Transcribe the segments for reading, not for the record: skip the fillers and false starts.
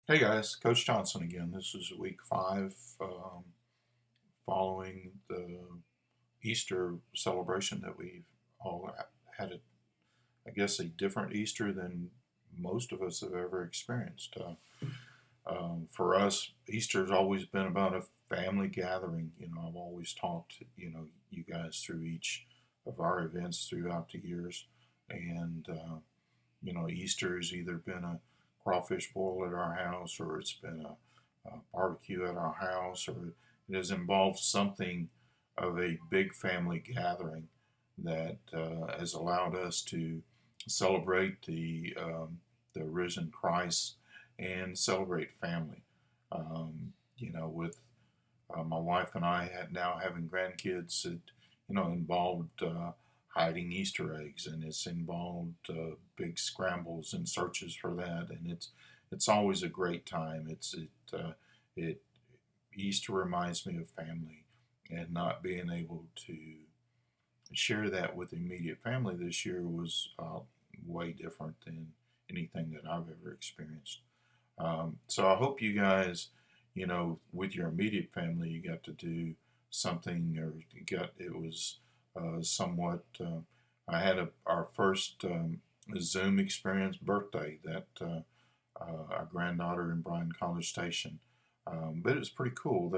Hey guys, Coach Johnson again. This is week 5 following the Easter celebration that we've all had. I guess, a different Easter than most of us have ever experienced. For us, Easter's always been about a family gathering. I've always talked, you guys through each of our events throughout the years. And Easter's either been a crawfish boil at our house, or it's been a barbecue at our house, or it has involved something of a big family gathering that has allowed us to celebrate the risen Christ and celebrate family. With my wife and I now having grandkids, it involved hiding Easter eggs, and it's involved big scrambles and searches for that, and it's always a great time. It Easter reminds me of family, and not being able to share that with immediate family this year was way different than anything that I've ever experienced. So I hope you guys, with your immediate family, you got to do something, or it was somewhat. I had our first Zoom experience birthday that our granddaughter in Bryan College Station, but it was pretty cool.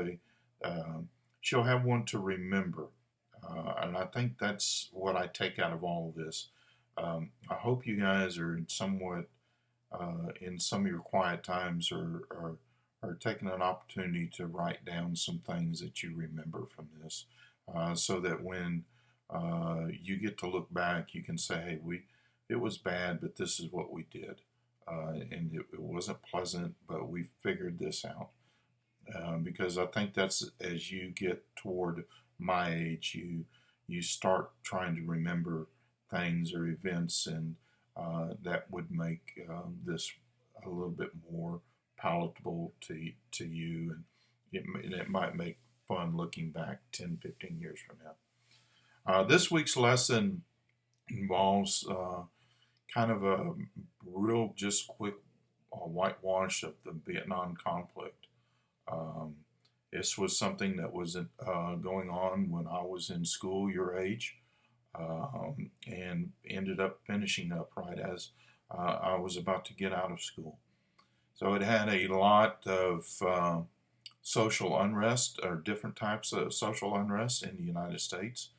She'll have one to remember, and I think that's what I take out of all of this. I hope you guys are somewhat in some of your quiet times, or taking an opportunity to write down some things that you remember from this, so that when you get to look back, you can say, "Hey, it was bad, but this is what we did, and it wasn't pleasant, but we figured this out." Because I think that's, as you get toward my age, you start trying to remember things or events, and that would make this a little bit more palatable to you, and it might make fun looking back 10, 15 years from now. This week's lesson involves kind of a real, just quick whitewash of the Vietnam conflict. Um, this was something that was going on when I was in school, your age, and ended up finishing up right as I was about to get out of school. So it had a lot of social unrest, or different types of social unrest in the United States.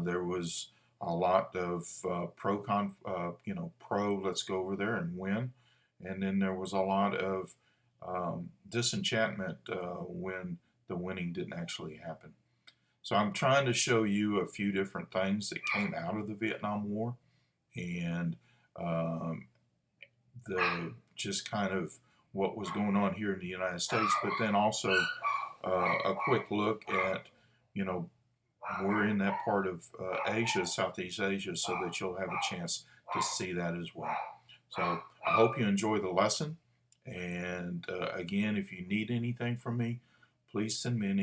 There was a lot of pro, let's go over there and win. And then there was a lot of disenchantment when the winning didn't actually happen. So I'm trying to show you a few different things that came out of the Vietnam War, and um, the just kind of what was going on here in the United States, but then also a quick look at, you know, we're in that part of Asia, Southeast Asia, so that you'll have a chance to see that as well. So I hope you enjoy the lesson. And again, if you need anything from me, please send me an